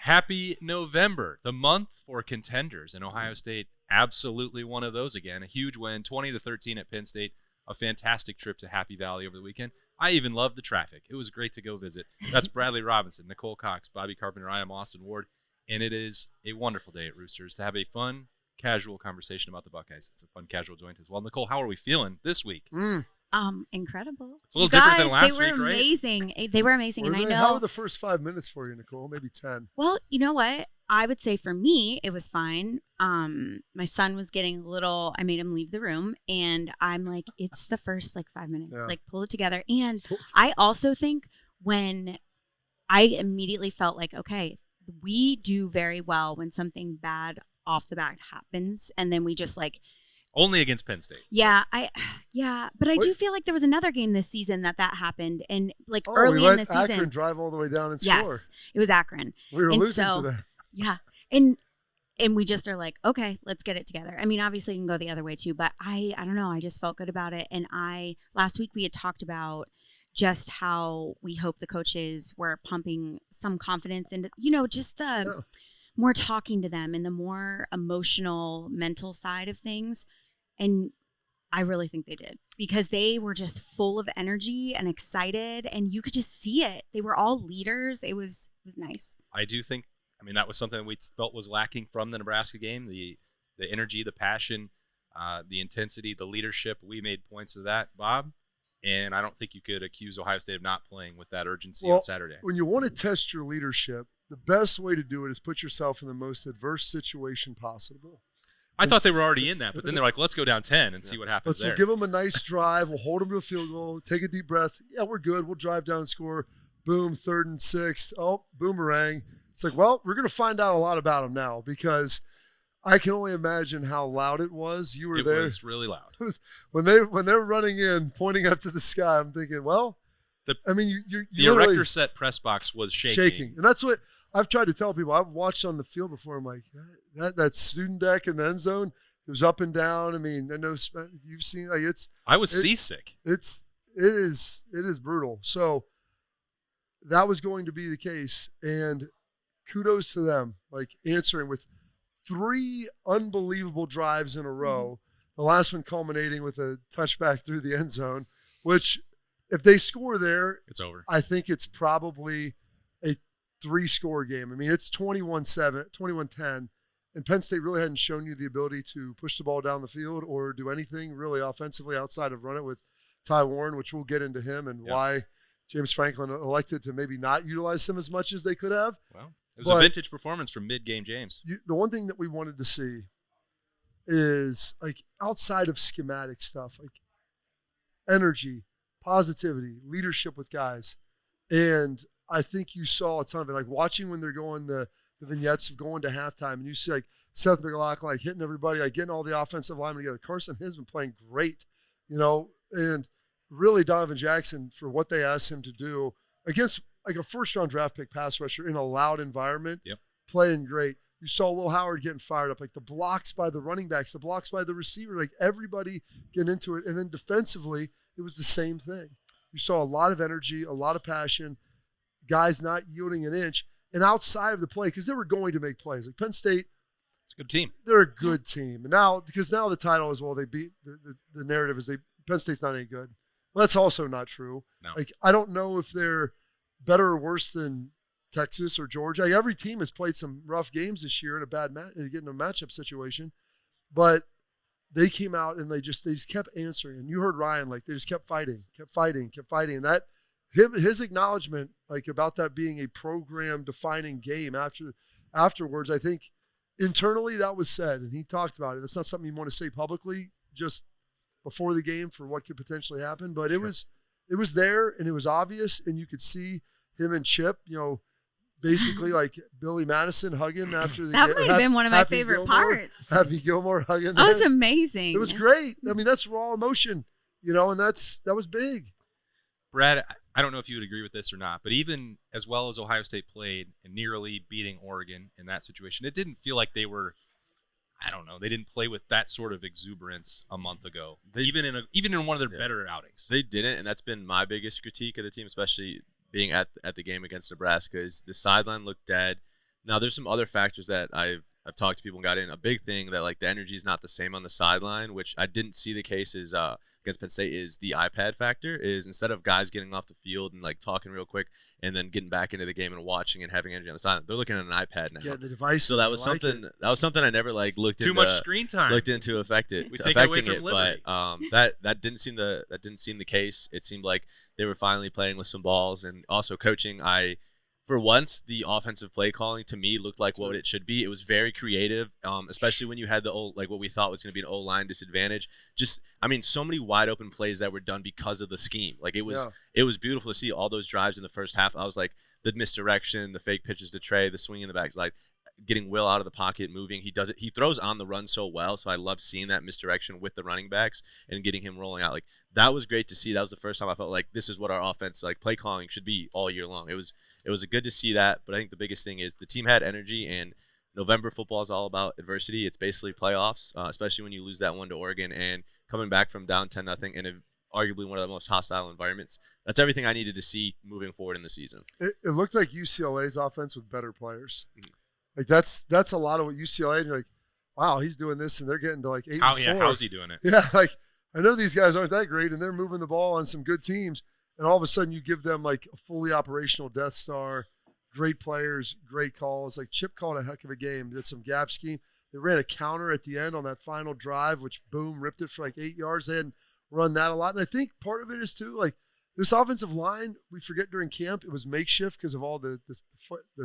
Happy November, the month for contenders, and Ohio State absolutely one of those again. A huge win, 20-13 at Penn State. A fantastic trip to Happy Valley over the weekend. I even loved the traffic. It was great to go visit. That's Bradley Robinson, Nicole Cox, Bobby Carpenter. I am Austin Ward, and it is a wonderful day at Roosters to have a fun, casual conversation about the Buckeyes. It's a fun, casual joint as well. Nicole, how are we feeling this week? Incredible. It's a little different than last week, right? They were amazing. They were amazing, and I know. How were the first 5 minutes for you, Nicole? Maybe 10. Well, you know what? I would say for me, it was fine. My son was getting a little. I made him leave the room, and I'm like, it's the first 5 minutes. Yeah. Pull it together. And I also think when I immediately felt like, okay, we do very well when something bad off the bat happens, and then we just only against Penn State. Yeah, but I do feel like there was another game this season that happened, and early we in the season. Akron drive all the way down and score. Yes, it was Akron. We were losing to that. Yeah, and we just are like, okay, let's get it together. I mean, obviously you can go the other way too, but I don't know. I just felt good about it, and last week we had talked about just how we hope the coaches were pumping some confidence into, just the more talking to them and the more emotional, mental side of things. And I really think they did, because they were just full of energy and excited, and you could just see it. They were all leaders. It was nice. I do think, that was something we felt was lacking from the Nebraska game, the energy, the passion, the intensity, the leadership. We made points of that, Bob, and I don't think you could accuse Ohio State of not playing with that urgency on Saturday. When you want to test your leadership, the best way to do it is put yourself in the most adverse situation possible. I thought they were already in that, but then they're like, let's go down 10 and see what happens there. We'll give them a nice drive. We'll hold them to a field goal. Take a deep breath. Yeah, we're good. We'll drive down and score. Boom, 3rd and 6. Oh, boomerang. It's like, well, we're going to find out a lot about them now, because I can only imagine how loud it was. You were there. It was really loud. It was, when they were running in, pointing up to the sky, I'm thinking, well, the erector set press box was shaking. And that's what I've tried to tell people. I've watched on the field before. I'm like, that student deck in the end zone, it was up and down. I know you've seen I was seasick. It is brutal. So that was going to be the case, and kudos to them, answering with 3 unbelievable drives in a row. The last one culminating with a touchback through the end zone, which if they score there, it's over. I think it's probably a 3-score game. It's 21-7, 21-10, and Penn State really hadn't shown you the ability to push the ball down the field or do anything really offensively outside of run it with Ty Warren, which we'll get into him and why James Franklin elected to maybe not utilize him as much as they could have. Well, it was a vintage performance from mid-game James. The one thing that we wanted to see is, outside of schematic stuff, energy, positivity, leadership with guys. And I think you saw a ton of it. Watching when they're going the vignettes of going to halftime, and you see Seth McLaughlin hitting everybody, getting all the offensive linemen together. Carson has been playing great, and really Donovan Jackson, for what they asked him to do against a first-round draft pick pass rusher in a loud environment, playing great. You saw Will Howard getting fired up, the blocks by the running backs, the blocks by the receiver, everybody getting into it. And then defensively, it was the same thing. You saw a lot of energy, a lot of passion, guys not yielding an inch. And outside of the play, because they were going to make plays. Penn State, it's a good team. They're a good team. And now the title is, they beat, the narrative is Penn State's not any good. Well, that's also not true. No. I don't know if they're better or worse than Texas or Georgia. Every team has played some rough games this year in a bad getting a matchup situation, but they came out and they just kept answering. And you heard Ryan, they just kept fighting. And that his acknowledgement, about that being a program defining game afterwards, I think internally that was said, and he talked about it. That's not something you want to say publicly just before the game for what could potentially happen, but it was there and it was obvious, and you could see him and Chip, basically Billy Madison hugging after the game. That might have been one of my favorite parts. Happy Gilmore hugging. That was amazing. It was great. That's raw emotion, and that was big. Brad, I don't know if you would agree with this or not, but even as well as Ohio State played and nearly beating Oregon in that situation, it didn't feel like they were, they didn't play with that sort of exuberance a month ago, even in one of their better outings. They didn't, and that's been my biggest critique of the team, especially being at the game against Nebraska, is the sideline looked dead. Now, there's some other factors that I've talked to people and got in. A big thing that, like, the energy is not the same on the sideline, which I didn't see the case is against Penn State, is the iPad factor. Is instead of guys getting off the field and, like, talking real quick and then getting back into the game and watching and having energy on the sideline, they're looking at an iPad now. Yeah, the device. So that was something. That was something I never, like, looked into. Too much screen time. Looked into affecting it. We take it away from But liberty. that didn't seem the case. It seemed like they were finally playing with some balls and also coaching. For once, the offensive play calling to me looked like what it should be. It was very creative, especially when you had what we thought was going to be an O-line disadvantage. So many wide open plays that were done because of the scheme. Like, it was beautiful to see all those drives in the first half. I was like, the misdirection, the fake pitches to Trey, the swing in the back, like getting Will out of the pocket, moving. He does it. He throws on the run so well. So I love seeing that misdirection with the running backs and getting him rolling out. Like, that was great to see. That was the first time I felt like this is what our offense, like, play calling should be all year long. It was good to see that. But I think the biggest thing is the team had energy, and November football is all about adversity. It's basically playoffs, especially when you lose that one to Oregon and coming back from down 10-0 in arguably one of the most hostile environments. That's everything I needed to see moving forward in the season. It looked like UCLA's offense with better players. Like, that's a lot of what UCLA, and you're like, wow, he's doing this, and they're getting to like 8-4. How's he doing it? Yeah, like, I know these guys aren't that great, and they're moving the ball on some good teams, and all of a sudden you give them like a fully operational Death Star, great players, great calls. Like, Chip called a heck of a game. Did some gap scheme. They ran a counter at the end on that final drive, which, boom, ripped it for like 8 yards. They hadn't run that a lot, and I think part of it is too, like, this offensive line, we forget during camp, it was makeshift because of all the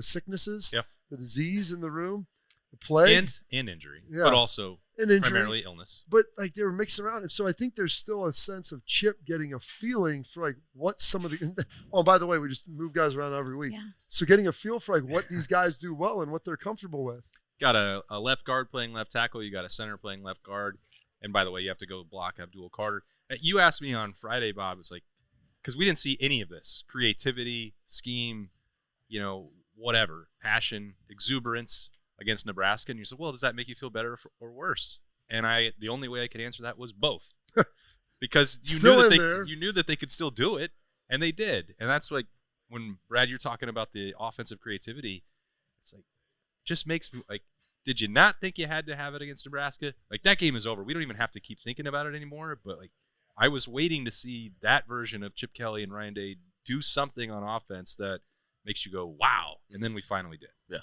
sicknesses, the disease in the room, the plague. And injury, but also primarily illness. But, like, they were mixing around. And so I think there's still a sense of Chip getting a feeling for, like, what some of the – oh, by the way, we just move guys around every week. Yeah. So getting a feel for, like, what these guys do well and what they're comfortable with. Got a left guard playing left tackle. You got a center playing left guard. And, by the way, you have to go block Abdul Carter. You asked me on Friday, Bob, it's like, because we didn't see any of this. Creativity, scheme, whatever, passion, exuberance against Nebraska. And you said, well, does that make you feel better or worse? And the only way I could answer that was both. Because you knew that they could still do it, and they did. And that's like, when, Brad, you're talking about the offensive creativity, it's like, just makes me like, did you not think you had to have it against Nebraska? Like, that game is over. We don't even have to keep thinking about it anymore. But, like, I was waiting to see that version of Chip Kelly and Ryan Day do something on offense that makes you go, wow. And then we finally did. Yeah,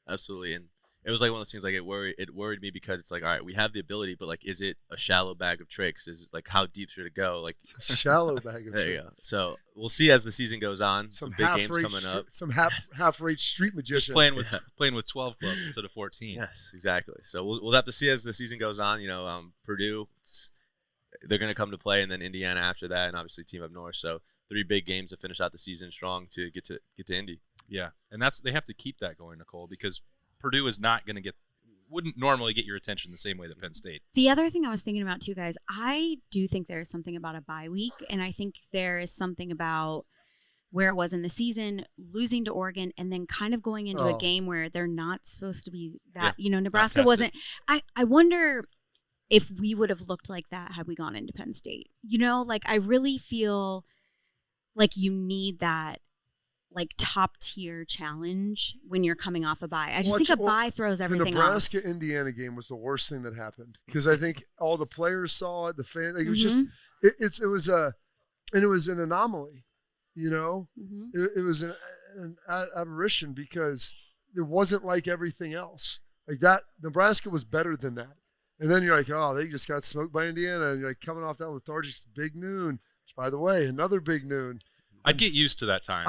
absolutely. And it was like one of those things, like, it worried me because it's like, all right, we have the ability, but, like, is it a shallow bag of tricks? Is it, like, how deep should it go? Like, shallow bag of there tricks. You go. So we'll see as the season goes on. Some big games coming up. Some half-rate street magician. Just playing with 12 clubs instead of 14. Yes, exactly. So we'll have to see as the season goes on. Purdue, they're going to come to play, and then Indiana after that, and obviously Team Up North. So 3 big games to finish out the season strong to get to Indy. Yeah, and they have to keep that going, Nicole, because Purdue is not going to wouldn't normally get your attention the same way that Penn State. The other thing I was thinking about too, guys, I do think there is something about a bye week, and I think there is something about where it was in the season, losing to Oregon, and then kind of going into a game where they're not supposed to be that. Nebraska wasn't. I wonder if we would have looked like that had we gone into Penn State. I really feel like you need that, like, top tier challenge when you're coming off a bye. I just think a bye throws everything off. The Nebraska-Indiana game was the worst thing that happened because I think all the players saw it, the fans. Like, it was just it was an anomaly. It was an aberration because it wasn't like everything else. Like, that Nebraska was better than that. And then you're like, oh, they just got smoked by Indiana, and you're like coming off that lethargic big noon. Which, by the way, another big noon. I'd get used to that time.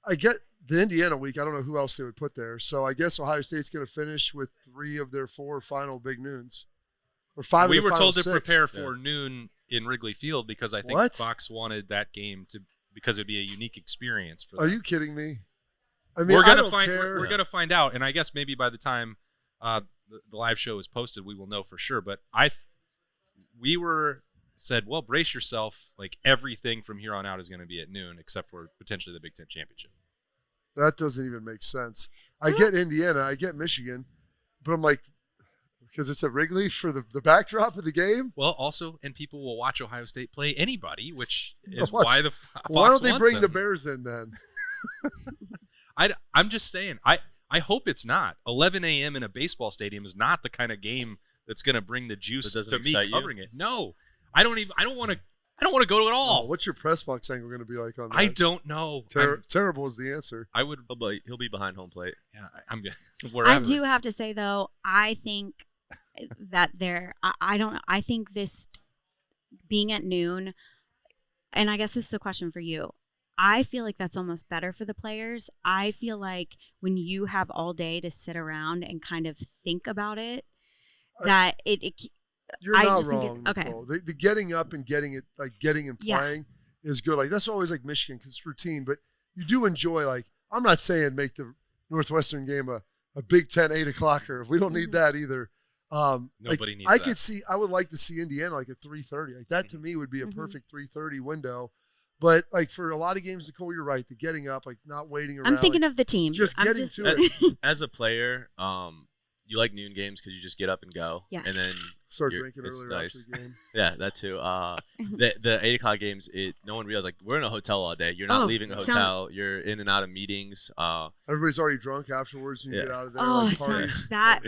I get the Indiana week. I don't know who else they would put there. So I guess Ohio State's going to finish with 3 of their 4 final big noons. Or 5 we of their were final told to 6. prepare for noon in Wrigley Field because I think Fox wanted that game because it would be a unique experience for them. Are you kidding me? I mean, we're gonna find out, and I guess maybe by the time the live show is posted, we will know for sure. But we were said, well, brace yourself. Like, everything from here on out is going to be at noon, except for potentially the Big Ten championship. That doesn't even make sense. I get Indiana, I get Michigan, but I'm like, because it's at Wrigley for the backdrop of the game. Well, also, and people will watch Ohio State play anybody, which is why the Fox why don't they bring them. the Bears in then? I'm just saying. I I hope it's not. 11 a.m. in a baseball stadium is not the kind of game that's going to bring the juice to me covering it. No, I don't want to go to it all. Oh, what's your press box angle going to be like on that? I don't know. Terrible is the answer. I would. He'll be behind home plate. Yeah, I'm good. I do have to say though, I think that I think this being at noon, and I guess this is a question for you. I feel like that's almost better for the players. I feel like when you have all day to sit around and kind of think about it, that you're I not just wrong. think okay. The getting up and getting it, like getting and playing is good. Like that's always like Michigan because it's routine, but you do enjoy, like, I'm not saying make the Northwestern game a Big Ten 8 o'clocker. We don't need that either. Nobody needs that. I would like to see Indiana like at 3:30. Like that to me would be a perfect 3:30 window. But like for a lot of games, Nicole, you're right. The getting up, like not waiting around. I'm thinking of the team. Just getting to it. As a player, you like noon games because you just get up and go. Yes. And then start drinking earlier nice. after the game. Yeah, that too. The 8 o'clock games, no one realized, like, we're in a hotel all day. You're not leaving a hotel. You're in and out of meetings. Everybody's already drunk afterwards, and you get out of there. Oh, like parties. that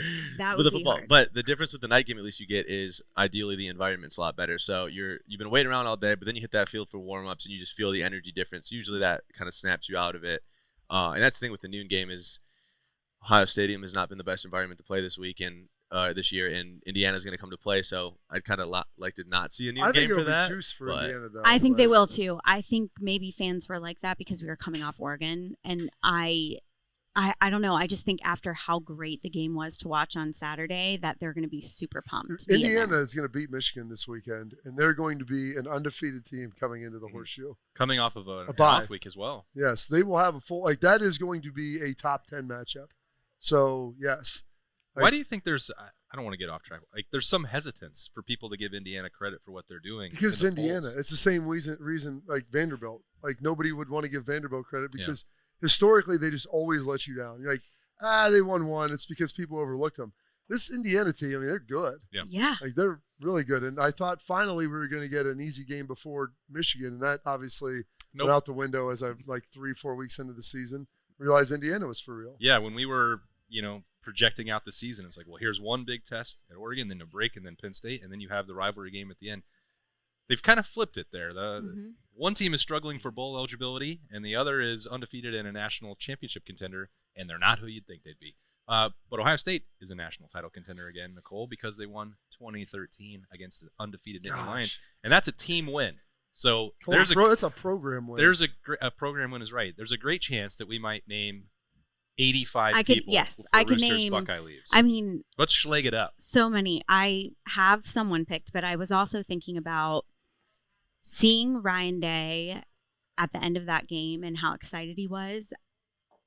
would be hard. But the difference with the night game, at least you get, is ideally the environment's a lot better. So you've been waiting around all day, but then you hit that field for warm-ups, and you just feel the energy difference. Usually that kind of snaps you out of it. And that's the thing with the noon game is Ohio Stadium has not been the best environment to play this week and this year, and Indiana's going to come to play. So I'd kind of like to not see a noon game for that. Juice for Indiana, though, I think they will too. I think maybe fans were like that because we were coming off Oregon, and I don't know. I just think after how great the game was to watch on Saturday, that they're going to be super pumped. Indiana is going to beat Michigan this weekend, and they're going to be an undefeated team coming into the Horseshoe. Coming off of an bye off week as well. Yes, they will have a full. Like that is going to be a top 10 matchup. So yes. Why do you think there's? I don't want to get off track. Like there's some hesitance for people to give Indiana credit for what they're doing. Because it's Indiana. It's the same reason like Vanderbilt. Like nobody would want to give Vanderbilt credit because historically they just always let you down. You're like, they won one. It's because people overlooked them. This Indiana team, I mean, they're good. Yeah. Like they're really good. And I thought finally we were going to get an easy game before Michigan, and that obviously went out the window as I'm like 3-4 weeks into the season. Realized Indiana was for real. Yeah, when we were, projecting out the season, it's like, well, here's one big test at Oregon, then a break, and then Penn State, and then you have the rivalry game at the end. They've kind of flipped it there. One team is struggling for bowl eligibility, and the other is undefeated in a national championship contender, and they're not who you'd think they'd be. But Ohio State is a national title contender again, Nicole, because they won 2013 against the undefeated Nittany Lions, and that's a team win. So it's a program win. There's a program win is right. There's a great chance that we might name 85 people. Yes, I could Roosters name. Buckeye leaves. I mean, let's schlag it up. So many. I have someone picked, but I was also thinking about seeing Ryan Day at the end of that game and how excited he was.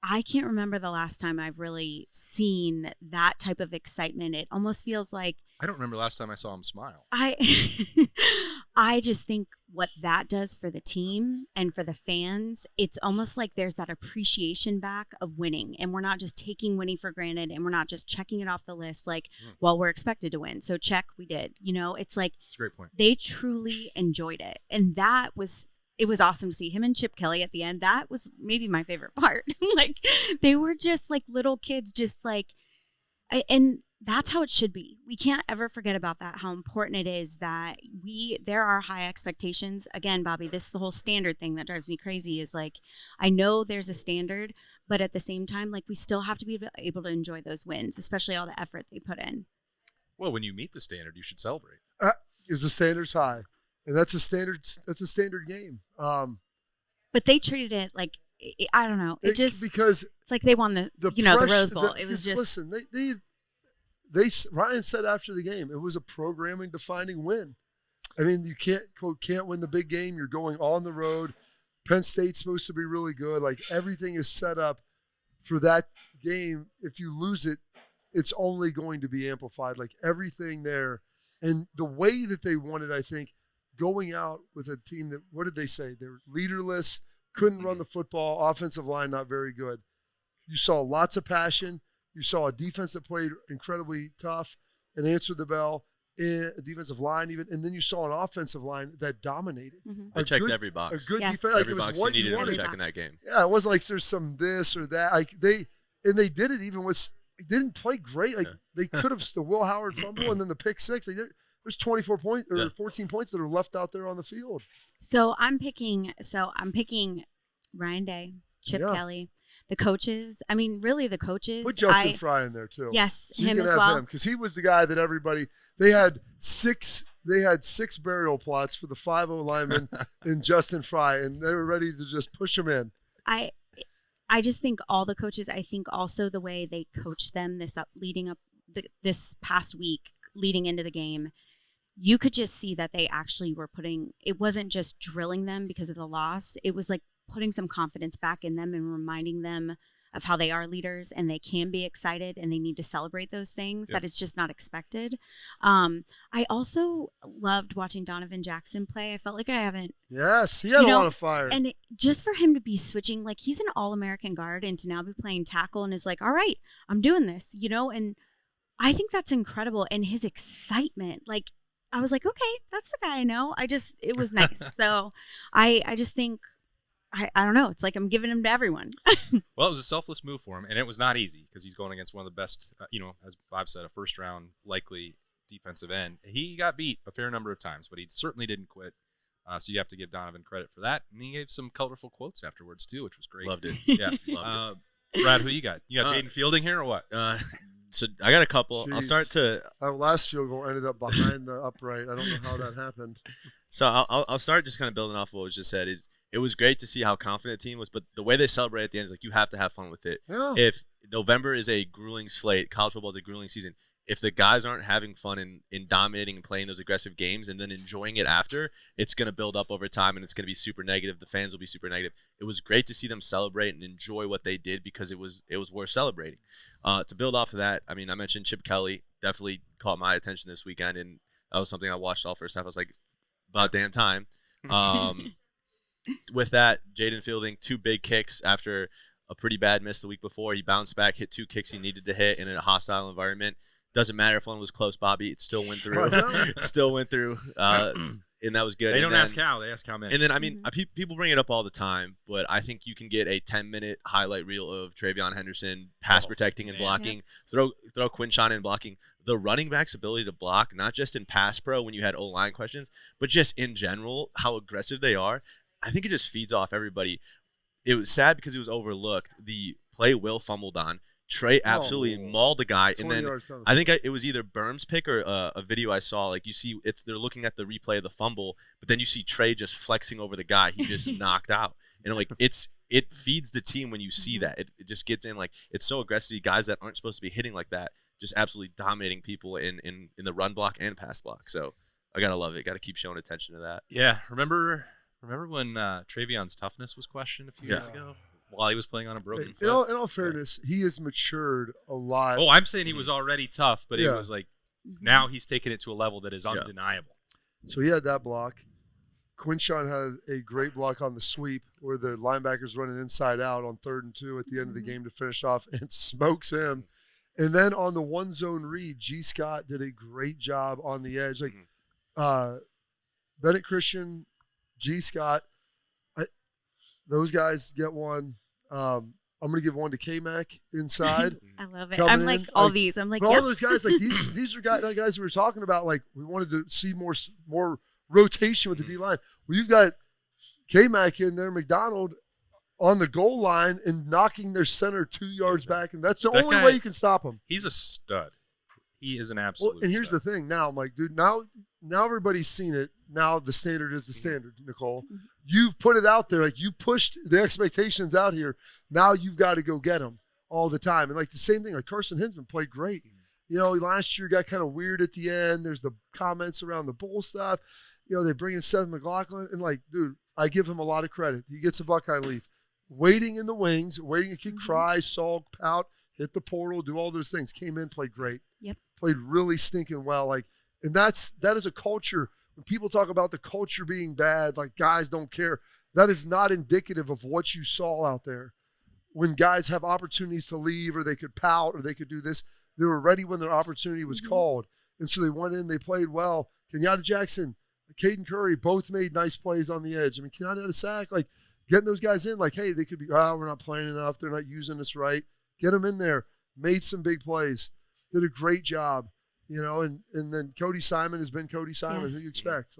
I can't remember the last time I've really seen that type of excitement. It almost feels like I don't remember the last time I saw him smile. I just think what that does for the team and for the fans, it's almost like there's that appreciation back of winning, and we're not just taking winning for granted, and we're not just checking it off the list like, well, we're expected to win, so check, we did. It's like it's a great point. They truly enjoyed it, and it was awesome to see him and Chip Kelly at the end. That was maybe my favorite part. Like they were just like little kids, just like, and that's how it should be. We can't ever forget about that, how important it is that there are high expectations. Again, Bobby, this is the whole standard thing that drives me crazy is like, I know there's a standard, but at the same time, like we still have to be able to enjoy those wins, especially all the effort they put in. Well, when you meet the standard, you should celebrate. Is the standards high? And that's a standard game. But they treated it like, I don't know. Because it's like they won the Rose Bowl. It was just listen. Ryan said after the game, it was a programming defining win. I mean, you can't win the big game. You're going on the road. Penn State's supposed to be really good. Like everything is set up for that game. If you lose it, it's only going to be amplified. Like everything there, and the way that they won it, I think, going out with a team that, what did they say? They were leaderless, couldn't run the football, offensive line not very good. You saw lots of passion. You saw a defense that played incredibly tough and answered the bell, a defensive line even, and then you saw an offensive line that dominated. I checked every box. A good defense. Every box you needed to check in that game. Yeah, it wasn't like there's some this or that. Like and they did it even with they didn't play great. Like they could have the Will Howard fumble and then the pick six. There's 24 points or 14 points that are left out there on the field. So I'm picking Ryan Day, Chip Kelly, the coaches. I mean, really the coaches. Put Justin Fry in there too. Yes, so you him can as have well. him because he was the guy that everybody they had six burial plots for the 5-0 lineman in Justin Fry, and they were ready to just push him in. I just think all the coaches. I think also the way they coached them this past week leading into the game. You could just see that they actually were it wasn't just drilling them because of the loss. It was like putting some confidence back in them and reminding them of how they are leaders and they can be excited and they need to celebrate those things. That is just not expected. I also loved watching Donovan Jackson play. I felt like I haven't. Yes, he had a lot of fire. And just for him to be switching, like he's an All-American guard and to now be playing tackle and is like, all right, I'm doing this, and I think that's incredible. And his excitement, like, I was like, okay, that's the guy I know. It was nice. So I just think, I don't know. It's like I'm giving him to everyone. Well, it was a selfless move for him, and it was not easy because he's going against one of the best, as Bob said, a first-round likely defensive end. He got beat a fair number of times, but he certainly didn't quit. So you have to give Donovan credit for that. And he gave some colorful quotes afterwards, too, which was great. Loved it. Yeah. Loved Brad, who you got? You got Jaden Fielding here or what? So I got a couple. Jeez. I'll start to. Our last field goal ended up behind the upright. I don't know how that happened. So I'll start just kind of building off of what was just said. It was great to see how confident the team was, but the way they celebrate at the end is like you have to have fun with it. Yeah. If November is a grueling slate, college football is a grueling season. If the guys aren't having fun in dominating and playing those aggressive games and then enjoying it after, it's going to build up over time and it's going to be super negative. The fans will be super negative. It was great to see them celebrate and enjoy what they did because it was worth celebrating. To build off of that, I mean, I mentioned Chip Kelly definitely caught my attention this weekend, and that was something I watched all first half. I was like, about damn time. With that, Jaden Fielding, 2 big kicks after a pretty bad miss the week before. He bounced back, hit 2 kicks he needed to hit in a hostile environment. Doesn't matter if one was close, Bobby. It still went through. It still went through, and that was good. They don't ask how. They ask how many. And then, I mean, people bring it up all the time, but I think you can get a 10-minute highlight reel of Travion Henderson pass protecting and blocking. Yeah. Throw Quinshon in blocking. The running back's ability to block, not just in pass pro when you had O-line questions, but just in general, how aggressive they are. I think it just feeds off everybody. It was sad because it was overlooked. The play Will fumbled on. Trey absolutely mauled the guy, and then I think it was either Berm's pick or a video I saw. Like you see, they're looking at the replay of the fumble, but then you see Trey just flexing over the guy he just knocked out, and like it feeds the team when you see that. It just gets in like it's so aggressive. Guys that aren't supposed to be hitting like that, just absolutely dominating people in the run block and pass block. So I gotta love it. Got to keep showing attention to that. Yeah, remember when Travion's toughness was questioned a few years ago? While he was playing on a broken foot. In all fairness, he has matured a lot. Oh, I'm saying he was already tough, but it was like now he's taken it to a level that is undeniable. So he had that block. Quinshon had a great block on the sweep where the linebacker's running inside out on 3rd and 2 at the end of the game to finish off and smokes him. And then on the one zone read, G. Scott did a great job on the edge. Like Bennett Christian, G. Scott, those guys get one. I'm going to give one to K-Mac inside. I love it. I'm like all these. I'm like, all those guys, like these are guys we were talking about. Like we wanted to see more rotation with the D line. Well, you've got K-Mac in there, McDonald on the goal line and knocking their center 2 yards back, and that's the only way you can stop him. He's a stud. He is an absolute. And here's the thing. Now I'm like, dude. Now everybody's seen it. Now the standard is the standard, Nicole. You've put it out there. Like you pushed the expectations out here. Now you've got to go get them all the time. And like the same thing, like Carson Hinsman played great. Last year got kind of weird at the end. There's the comments around the bowl stuff. They bring in Seth McLaughlin. And like, dude, I give him a lot of credit. He gets a Buckeye leaf. Waiting in the wings, waiting, he could cry, sulk, pout, hit the portal, do all those things. Came in, played great. Yep. Played really stinking well. And that is a culture. When people talk about the culture being bad, like guys don't care, that is not indicative of what you saw out there. When guys have opportunities to leave or they could pout or they could do this, they were ready when their opportunity was called. And so they went in, they played well. Kenyatta Jackson, Caden Curry, both made nice plays on the edge. I mean, Kenyatta had a sack. Like getting those guys in, like, hey, they could be, we're not playing enough. They're not using us right. Get him in there. Made some big plays. Did a great job. And then Cody Simon has been Cody Simon. Yes. Who you expect?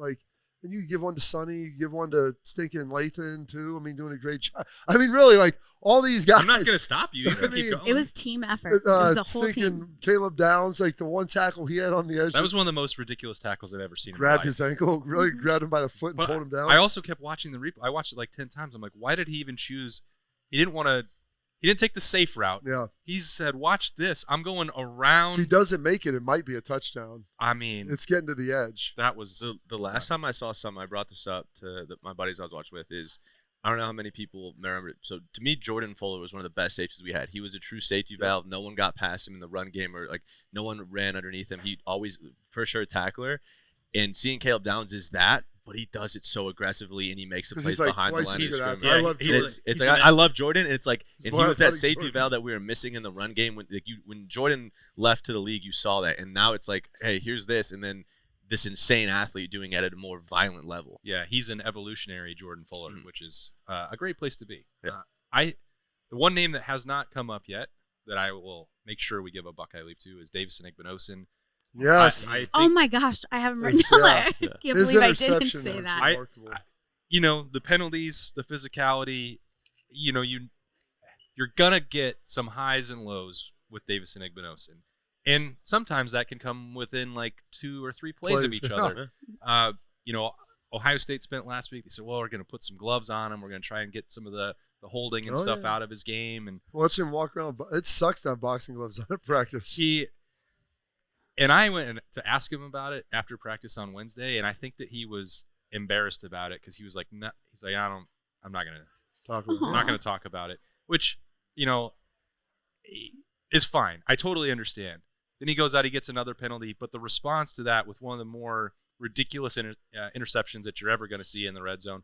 And you give one to Sonny, you give one to stinking Lathan too. I mean, doing a great job. I mean, really, all these guys. I'm not going to stop you. Keep going. It was team effort. It was the whole stinking team. Caleb Downs, the one tackle he had on the edge. That was one of the most ridiculous tackles I've ever seen. Grabbed his ankle, really grabbed him by the foot and But pulled him down. I also kept watching the replay. I watched it 10 times. I'm like, why did he even choose? He didn't take the safe route. Yeah. He said, watch this. I'm going around. If he doesn't make it, it might be a touchdown. I mean, It's getting to the edge. that was The last time I saw something, I brought this up to my buddies I was watching with, is I don't know how many people remember it. So to me, Jordan Fuller was one of the best safeties we had. He was a true safety valve. No one got past him in the run game, or no one ran underneath him. He always, for sure, tackler. And seeing Caleb Downs is that, but he does it so aggressively, and he makes the 'Cause plays he's behind the twice line as of good scrimmage. athlete. I love Jordan. It's I love Jordan, and and he why was I that thought safety Jordan. valve that we were missing in the run game. When Jordan left to the league, you saw that, and now it's hey, here's this, and then this insane athlete doing it at a more violent level. Yeah, he's an evolutionary Jordan Fuller, which is a great place to be. Yeah. The one name that has not come up yet that I will make sure we give a Buckeye leave to is Davison Igbinosun. Yes. I think, Oh my gosh, I haven't written His- down. yeah. I can't His believe I didn't interception say was that. remarkable. the penalties, the physicality, you're gonna get some highs and lows with Davison Igbinosun, and sometimes that can come within 2 or 3 plays of each other. Ohio State spent last week. They said, "Well, we're going to put some gloves on him. We're going to try and get some of the holding and stuff out of his game." And Watch him walk around. It sucks to have boxing gloves on at practice. I went to ask him about it after practice on Wednesday, and I think that he was embarrassed about it because he was like, "No," he's like, I'm not going to Talk about I'm not going to talk about it," which is fine. I totally understand. Then he goes out, he gets another penalty, but the response to that with one of the more ridiculous interceptions that you're ever going to see in the red zone,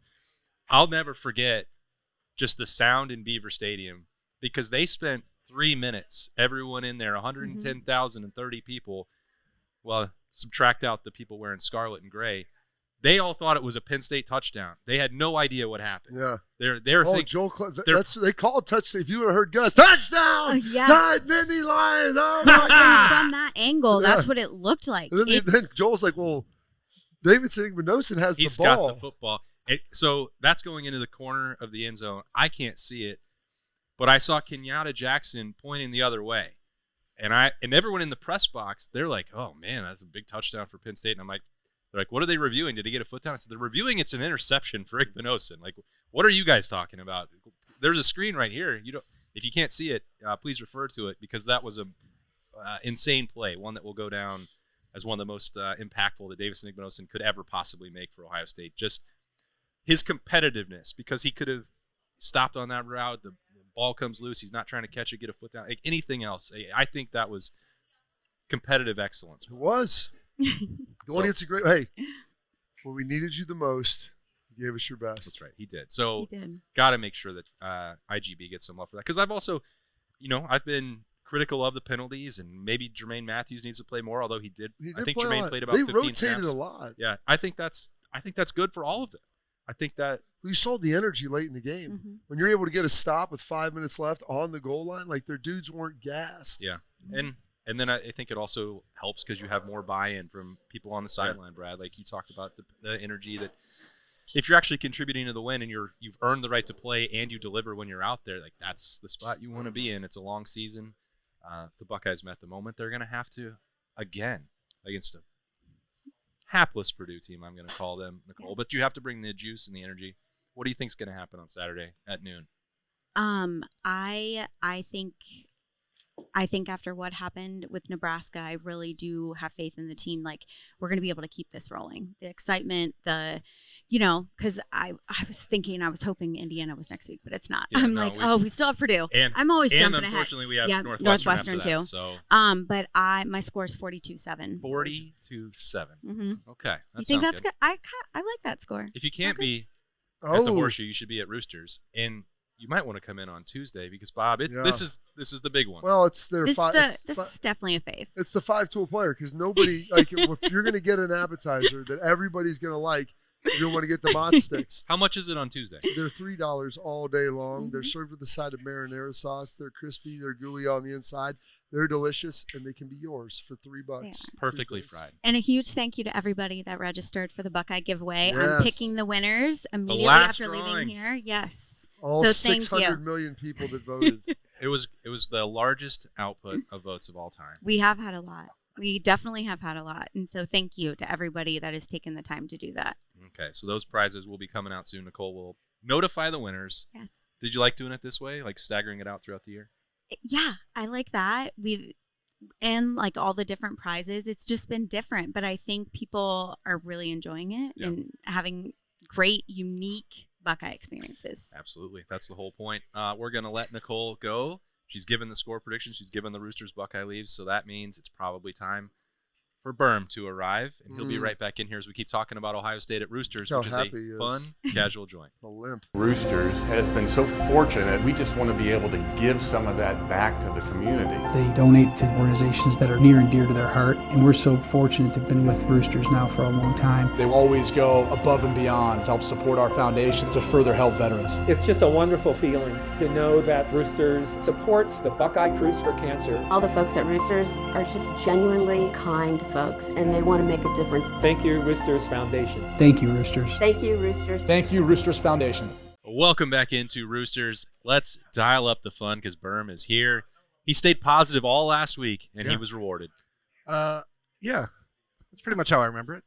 I'll never forget just the sound in Beaver Stadium, because they spent 3 minutes, everyone in there, 110,030 people. Well, subtract out the people wearing scarlet and gray. They all thought it was a Penn State touchdown. They had no idea what happened. Yeah. They're thinking, Joel, they call it touchdown. If you would have heard Gus, touchdown! Yeah. Tied Nittany Lions! Oh, my And God! from that angle, Yeah. that's what it looked like. And then Joel's like, well, Davison Igbinosun has he's the ball. got the football. So that's going into the corner of the end zone. I can't see it, but I saw Kenyatta Jackson pointing the other way. And everyone in the press box, they're like, "Oh man, that's a big touchdown for Penn State." And I'm like, they're like, "What are they reviewing? Did he get a foot down?" I said, "They're reviewing it's an interception for Igbinosun. Like, what are you guys talking about? There's a screen right here. If you can't see it, please refer to it, because that was a insane play, one that will go down as one of the most impactful that Davison Igbinosun could ever possibly make for Ohio State. Just his competitiveness, because he could have stopped on that route. The ball comes loose. He's not trying to catch it, get a foot down. Anything else. I think that was competitive excellence. It was. The one gets a great. Hey, when we needed you the most, you gave us your best. That's right. He did. So He did. got to make sure that IGB gets some love for that. Because I've also, I've been critical of the penalties, and maybe Jermaine Matthews needs to play more, although he did. I think play a Jermaine lot. played about They 15 rotated snaps. a lot. Yeah, I think that's good for all of them. I think that We saw the energy late in the game. Mm-hmm. When you're able to get a stop with 5 minutes left on the goal line, their dudes weren't gassed. yeah, and then I think it also helps because you have more buy-in from people on the sideline, Brad. Like you talked about the energy that if you're actually contributing to the win and you've earned the right to play and you deliver when you're out there, that's the spot you want to be in. It's a long season. The Buckeyes met the moment they're going to have to again against a hapless Purdue team. I'm going to call them, Nicole. Yes. But you have to bring the juice and the energy. What do you think is going to happen on Saturday at noon? I think after what happened with Nebraska, I really do have faith in the team. We're going to be able to keep this rolling. The excitement, because I was hoping Indiana was next week, but it's not. Yeah, we still have Purdue. And I'm always and jumping ahead. unfortunately, we have Yeah, Northwestern after too. that, so But my score is 42-7. 40-7. Mm-hmm. Okay, You think that's good? I like that score. If you can't Okay. be at the Horseshoe, you should be at Roosters, and you might want to come in on Tuesday because Bob, this is the big one. Well, it's their This, five. this is definitely a fave. It's the 5-tool player because nobody if you're going to get an appetizer that everybody's going to like, You don't want to get the mott sticks. How much is it on Tuesday? They're $3 all day long. They're served with a side of marinara sauce. They're crispy. They're gooey on the inside. They're delicious, and they can be yours for $3. Perfectly fried. And a huge thank you to everybody that registered for the Buckeye giveaway. Yes. I'm picking the winners immediately last after drawing. leaving here. Yes. All So thank 600 you. million people that voted. It was the largest output of votes of all time. We have had a lot. We definitely have had a lot. And so thank you to everybody that has taken the time to do that. Okay, so those prizes will be coming out soon. Nicole will notify the winners. Yes. Did you like doing it this way, like staggering it out throughout the year? Yeah, I like that. And like all the different prizes, it's just been different. But I think people are really enjoying it and having great, unique Buckeye experiences. Absolutely. That's the whole point. We're going to let Nicole go. She's given the score prediction. She's given the Roosters Buckeye leaves. So that means it's probably time for Berm to arrive. And he'll be right back in here as we keep talking about Ohio State at Roosters, How which is happy a he is. fun, casual joint. A limp. Roosters has been so fortunate. We just want to be able to give some of that back to the community. They donate to organizations that are near and dear to their heart, and we're so fortunate to have been with Roosters now for a long time. They always go above and beyond to help support our foundation to further help veterans. It's just a wonderful feeling to know that Roosters supports the Buckeye Cruise for Cancer. All the folks at Roosters are just genuinely kind folks, and they want to make a difference. Thank you, Roosters Foundation. Thank you, Roosters. Thank you, Roosters. Thank you, Roosters Foundation. Welcome back into Roosters. Let's dial up the fun because Berm is here. He stayed positive all last week, and he was rewarded. Yeah, that's pretty much how I remember it.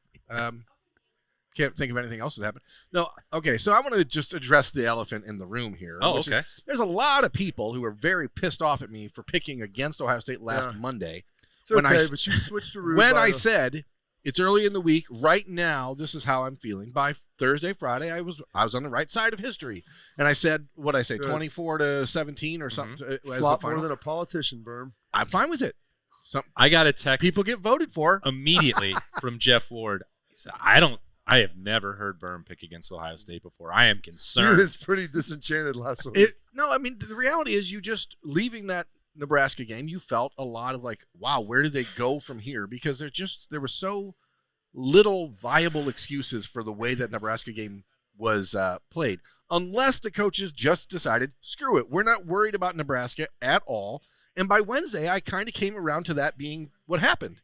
Can't think of anything else that happened. No, okay, so I want to just address the elephant in the room here. Oh, which okay. is, there's a lot of people who are very pissed off at me for picking against Ohio State last Monday. It's okay, but you switched to When I said it's early in the week, right now, this is how I'm feeling. By Thursday, Friday, I was on the right side of history, and I said, what did I say, 24-17 or something? As the flop final? more than a politician, Berm. I'm fine with it. I got a text. People get voted for immediately from Jeff Ward. He said, I have never heard Berm pick against Ohio State before. I am He concerned. was pretty disenchanted last week. No, I mean, the reality is you just leaving that Nebraska game, you felt a lot of like, wow, where did they go from here? Because there were so little viable excuses for the way that Nebraska game was played. Unless the coaches just decided, screw it, we're not worried about Nebraska at all. And by Wednesday, I kind of came around to that being what happened.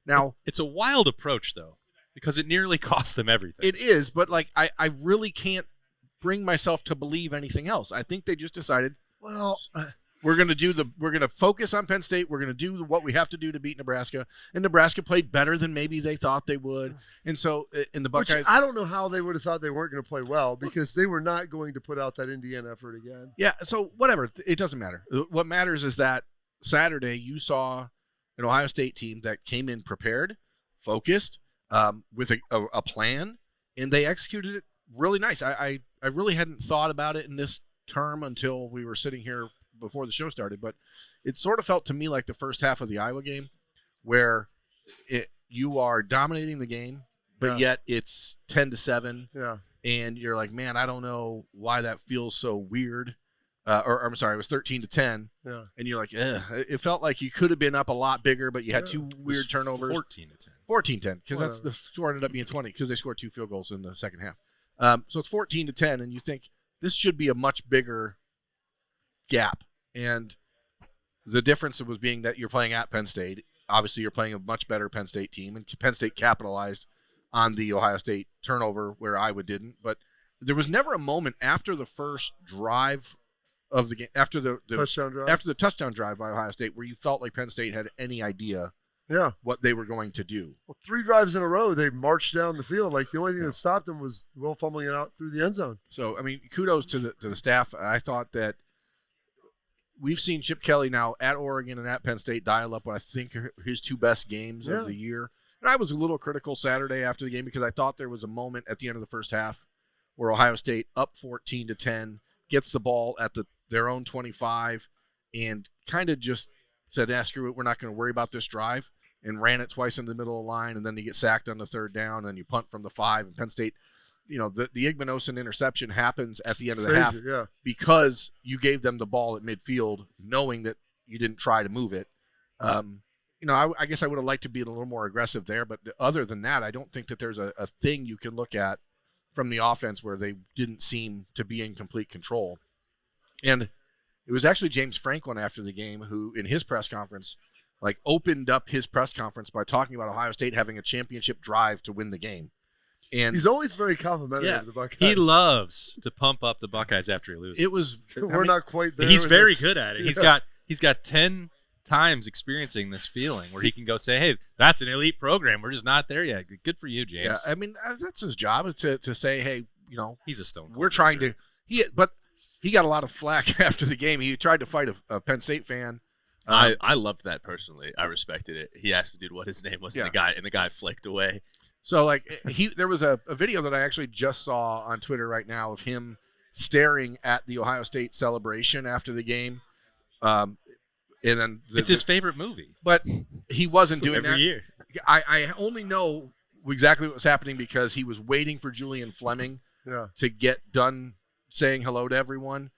Now, it's a wild approach, though, because it nearly cost them everything. It is, but like I really can't bring myself to believe anything else. I think they just decided, well, we're going to focus on Penn State. We're going to do what we have to do to beat Nebraska. And Nebraska played better than maybe they thought they would. And so in the Buckeyes, which I don't know how they would have thought they weren't going to play well because they were not going to put out that Indiana effort again. Yeah, so whatever. It doesn't matter. What matters is that Saturday you saw an Ohio State team that came in prepared, focused, with a plan, and they executed it really nice. I really hadn't thought about it in this term until we were sitting here before the show started, but it sort of felt to me like the first half of the Iowa game where you are dominating the game, but yet it's 10-7. Yeah. And you're like, man, I don't know why that feels so weird. Or I'm sorry, it was 13-10. Yeah. And you're like, ugh. It felt like you could have been up a lot bigger, but you had two weird turnovers. 14-10. 14-10, because that's the score ended up being 20 because they scored 2 field goals in the second half. So it's 14-10, and you think this should be a much bigger gap. And the difference was being that you're playing at Penn State. Obviously, you're playing a much better Penn State team, and Penn State capitalized on the Ohio State turnover where Iowa didn't. But there was never a moment after the first drive of the game, after the touchdown drive, after the touchdown drive by Ohio State, where you felt like Penn State had any idea what they were going to do. Well, 3 drives in a row, they marched down the field. Like the only thing that stopped them was Will fumbling it out through the end zone. So, I mean, kudos to the staff. I thought that we've seen Chip Kelly now at Oregon and at Penn State dial up what I think are his 2 best games of the year. And I was a little critical Saturday after the game because I thought there was a moment at the end of the first half where Ohio State up 14-10 gets the ball at their own 25 and kind of just said, screw it, we're not going to worry about this drive, and ran it twice in the middle of the line, and then you get sacked on the 3rd down, and then you punt from the 5, and Penn State, the Igmanosin interception happens at the end of the half because you gave them the ball at midfield knowing that you didn't try to move it. I guess I would have liked to be a little more aggressive there, but other than that, I don't think that there's a thing you can look at from the offense where they didn't seem to be in complete control. And it was actually James Franklin after the game who, in his press conference, opened up his press conference by talking about Ohio State having a championship drive to win the game. And he's always very complimentary of the Buckeyes. He loves to pump up the Buckeyes after he loses. It was we're not quite there. He's very good at it. He's got 10 times experiencing this feeling where he can go say, "Hey, that's an elite program. We're just not there yet." Good for you, James. Yeah, I mean that's his job to say, "Hey, he's a stone. We're trying to." But he got a lot of flack after the game. He tried to fight a Penn State fan. I loved that personally. I respected it. He asked the dude what his name was, and the guy flicked away. So there was a video that I actually just saw on Twitter right now of him staring at the Ohio State celebration after the game. And then it's his favorite movie. But he wasn't doing every that. year. I only know exactly what was happening because he was waiting for Julian Fleming to get done saying hello to everyone.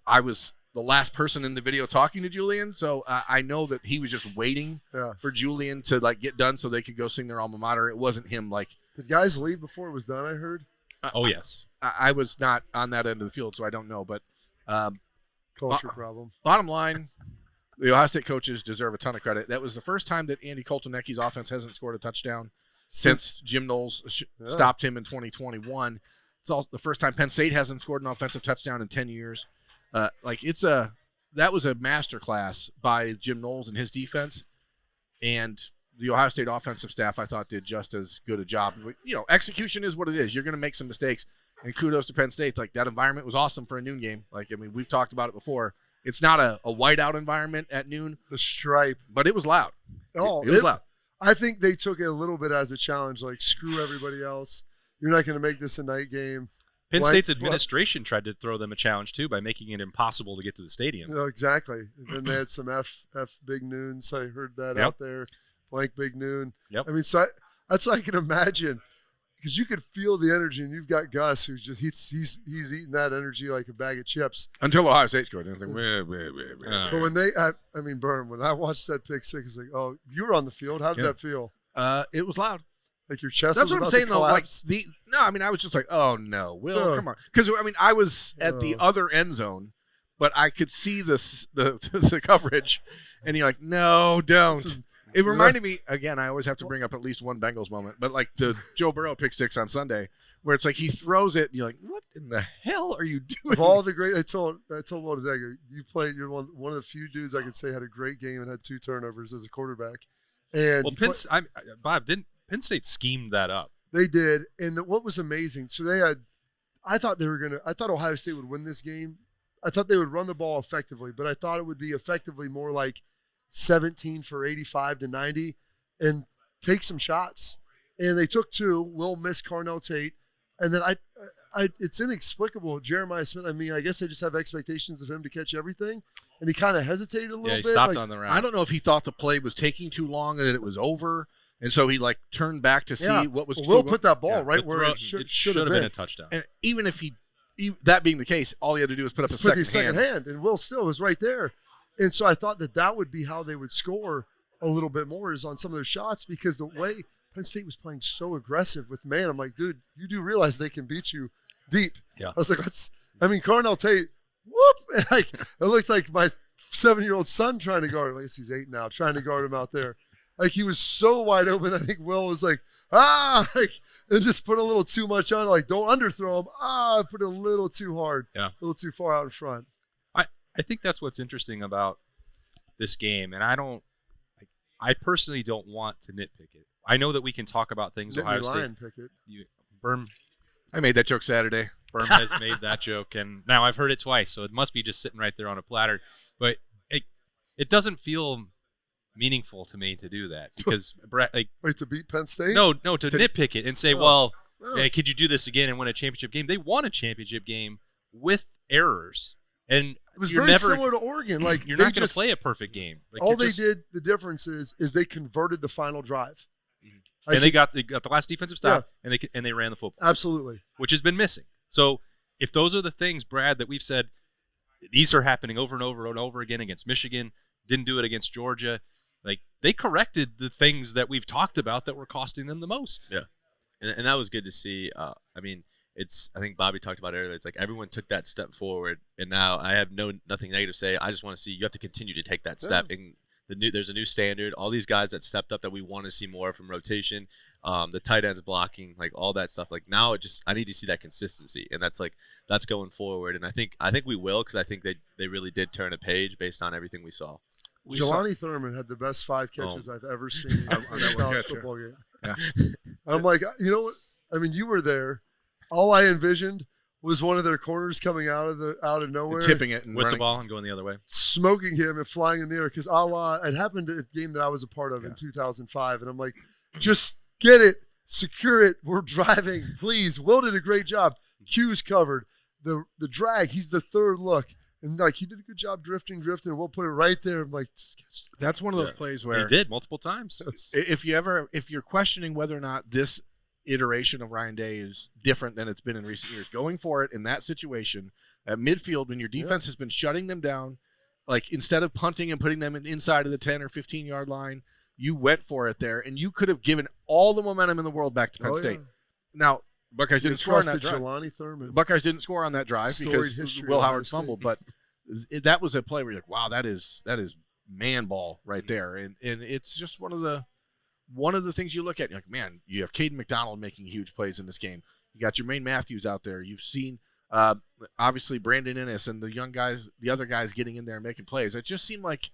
I was the last person in the video talking to Julian, so I know that he was just waiting for Julian to get done so they could go sing their alma mater. It wasn't him Did guys leave before it was done? I heard. Oh yes. I was not on that end of the field, so I don't know. But culture problem. Bottom line, the Ohio State coaches deserve a ton of credit. That was the first time that Andy Koltonecki's offense hasn't scored a touchdown since Jim Knowles stopped him in 2021. It's also the first time Penn State hasn't scored an offensive touchdown in 10 years. That was a masterclass by Jim Knowles and his defense, and the Ohio State offensive staff I thought did just as good a job. Execution is what it is. You're going to make some mistakes, and kudos to Penn State. That environment was awesome for a noon game. We've talked about it before. It's not a whiteout environment at noon. The stripe, but it was loud. Oh, it was loud. I think they took it a little bit as a challenge. Screw everybody else. You're not going to make this a night game. Penn State's administration tried to throw them a challenge too by making it impossible to get to the stadium. Exactly. And then they had some F big noons. I heard that out there. Blank big noon. Yep. I mean, so that's what I can imagine, because you could feel the energy, and you've got Gus who's just he's eating that energy like a bag of chips until Ohio State scored. But when when I watched that pick six, it's oh, you were on the field. How did that feel? It was loud. Your chest. That's was what I'm saying, though. I was just oh no, Will, come on, because I was at the other end zone, but I could see the coverage, and you're like, no, don't. It reminded me again. I always have to bring up at least one Bengals moment, but the Joe Burrow pick six on Sunday, where it's he throws it, and you're like, what in the hell are you doing? Of all the great, I told Will today, you're one of the few dudes I could say had a great game and had 2 turnovers as a quarterback. And Penn State schemed that up. They did, and what was amazing, so I thought Ohio State would win this game. I thought they would run the ball effectively, but I thought it would be effectively more 17 for 85 to 90 and take some shots. And they took 2. Will missed Carnell Tate. And then it's inexplicable. Jeremiah Smith, I guess I just have expectations of him to catch everything. And he kind of hesitated a little bit. Yeah, he stopped on the route. I don't know if he thought the play was taking too long and that it was over. And so he turned back to see what was. Will put that ball right where it should have been a touchdown. And even if that being the case, all he had to do was put up a second hand. And Will still was right there. And so I thought that would be how they would score a little bit more, is on some of those shots, because the way Penn State was playing so aggressive with man, I'm like, dude, you do realize they can beat you deep. Yeah. I was like, Carnell Tate, whoop! It looked like my 7-year-old son trying to guard him. I guess he's 8 now, trying to guard him out there. He was so wide open. I think Will was and just put a little too much on. Don't underthrow him. I put it a little too hard. Yeah. A little too far out in front. I think that's what's interesting about this game, and I personally don't want to nitpick it. I know that we can talk about things Ohio State. Pick it. I made that joke Saturday. Berm has made that joke, and now I've heard it twice, so it must be just sitting right there on a platter. But it doesn't feel meaningful to me to do that, because to beat Penn State? No, to nitpick it and say, could you do this again and win a championship game? They won a championship game with errors, and it was very similar to Oregon. You're not going to play a perfect game. The difference is they converted the final drive. And they got the last defensive stop, and they ran the football. Absolutely. Which has been missing. So if those are the things, Brad, that we've said, these are happening over and over and over again against Michigan, didn't do it against Georgia, they corrected the things that we've talked about that were costing them the most. Yeah. And that was good to see. I mean, I think Bobby talked about it earlier. It's like everyone took that step forward, and now I have nothing negative to say. I just want to see you have to continue to take that step. And there's a new standard. All these guys that stepped up that we want to see more from rotation, the tight ends blocking, like all that stuff. Like now, I need to see that consistency, and that's going forward. And I think we will, because I think they really did turn a page based on everything we saw. Jelani Thurman had the best 5 catches I've ever seen in a college football game. Yeah. I'm like, you know what? I mean, you were there. All I envisioned was one of their corners coming out of nowhere, and tipping it and with running the ball and going the other way, smoking him and flying in the air. Because it happened at a game that I was a part of in 2005, and I'm like, just get it, secure it. We're driving, please. Will did a great job. Q's covered. The drag. He's the third look. And like he did a good job drifting. We'll put it right there. I'm like, just catch it. That's one of those plays where he did multiple times. If you're questioning whether or not this iteration of Ryan Day is different than it's been in recent years, going for it in that situation at midfield when your defense has been shutting them down, like instead of punting and putting them inside of the 10 or 15 yard line, you went for it there, and you could have given all the momentum in the world back to Penn State. Now, Buckeyes didn't score on that drive. Jelani Thurman. Buckeyes didn't score on that drive because Will Howard fumbled, but that was a play where you're like, wow, that is man ball right there, and it's just one of the things you look at. You're like, man, you have Caden McDonald making huge plays in this game. You got Jermaine Matthews out there. You've seen obviously Brandon Innes and the other guys getting in there and making plays. It just seemed like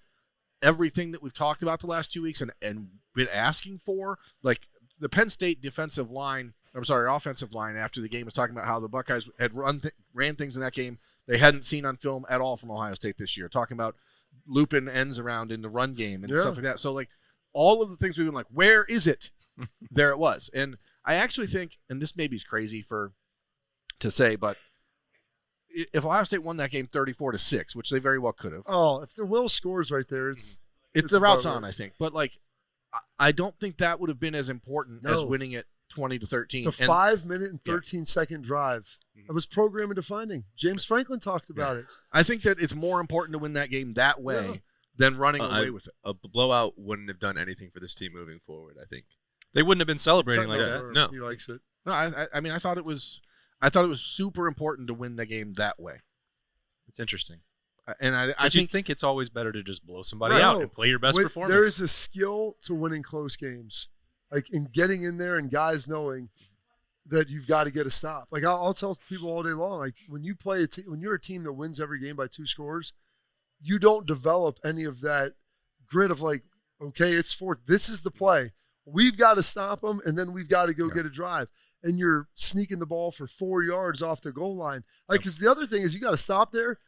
everything that we've talked about the last 2 weeks and been asking for, like the Penn State offensive line after the game was talking about how the Buckeyes had ran things in that game they hadn't seen on film at all from Ohio State this year, talking about looping ends around in the run game and stuff like that. So, like, all of the things we've been like, where is it? There it was. And I actually think, and this maybe is crazy to say, but if Ohio State won that game 34-6, which they very well could have. Oh, if the Will scores right there, it's the route's on, I think. But, like, I don't think that would have been as important as winning it 20-13. The 5-minute and 13-second drive. It was program and defining. James Franklin talked about it. I think that it's more important to win that game that way than running away with it. A blowout wouldn't have done anything for this team moving forward, I think. They wouldn't have been celebrating like that. No. He likes it. No, I mean, I thought it was super important to win the game that way. It's interesting. And I think it's always better to just blow somebody out and play your best performance. There is a skill to winning close games, like in getting in there and guys knowing that you've got to get a stop. Like I'll tell people all day long, like when you play when you're a team that wins every game by 2 scores, you don't develop any of that grit of like, okay, it's 4th. This is the play. We've got to stop them, and then we've got to go get a drive. And you're sneaking the ball for 4 yards off the goal line. Like, because the other thing is you got to stop there.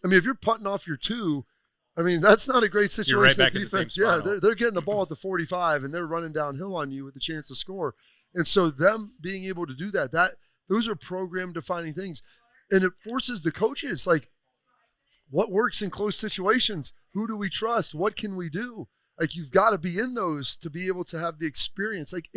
I mean, if you're putting off your 2, I mean, that's not a great situation. You're right back in the same spot. They're getting the ball at the 45, and they're running downhill on you with a chance to score. And so them being able to do that those are program-defining things. And it forces the coaches, like, what works in close situations? Who do we trust? What can we do? Like, you've got to be in those to be able to have the experience. Like,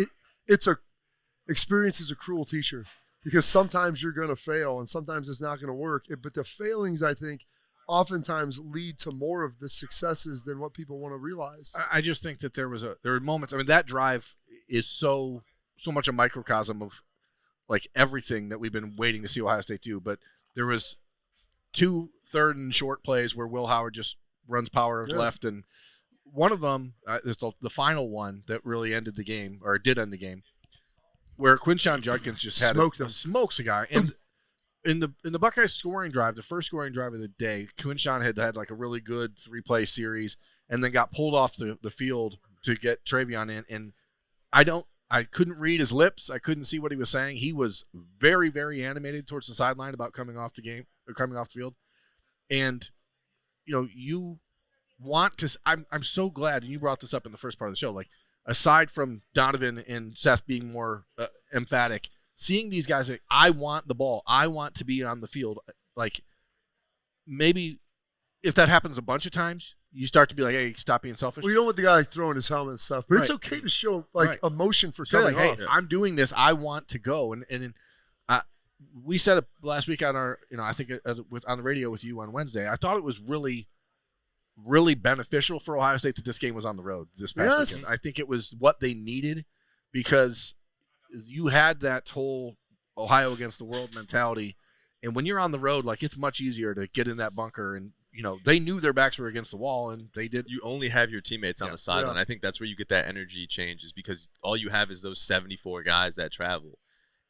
experience is a cruel teacher because sometimes you're going to fail and sometimes it's not going to work. But the failings, I think, oftentimes lead to more of the successes than what people want to realize. I just think that there were moments. I mean, that drive is so much a microcosm of like everything that we've been waiting to see Ohio State do. But there was 2 third and short plays where Will Howard just runs power left, and one of them is the final one that really ended the game, or did end the game, where Quinshon Judkins just had smokes a guy. And in the Buckeyes scoring drive, the first scoring drive of the day, Quinshon had like a really good 3-play series, and then got pulled off the field to get Travion in. And I couldn't read his lips. I couldn't see what he was saying. He was very, very animated towards the sideline about coming off the field. And you want to. I'm so glad, and you brought this up in the first part of the show. Like, aside from Donovan and Seth being more emphatic, seeing these guys like, I want the ball. I want to be on the field. Like, maybe if that happens a bunch of times, you start to be like, hey, stop being selfish. Well, you don't want the guy like throwing his helmet and stuff, but it's okay to show like emotion for coming off. Hey, I'm doing this. I want to go. And we said it last week on our, I think on the radio with you on Wednesday. I thought it was really, really beneficial for Ohio State that this game was on the road this past weekend. I think it was what they needed because is you had that whole Ohio against the world mentality, and when you're on the road, like it's much easier to get in that bunker, and they knew their backs were against the wall, and they did. You only have your teammates on the sideline. I think that's where you get that energy change, is because all you have is those 74 guys that travel.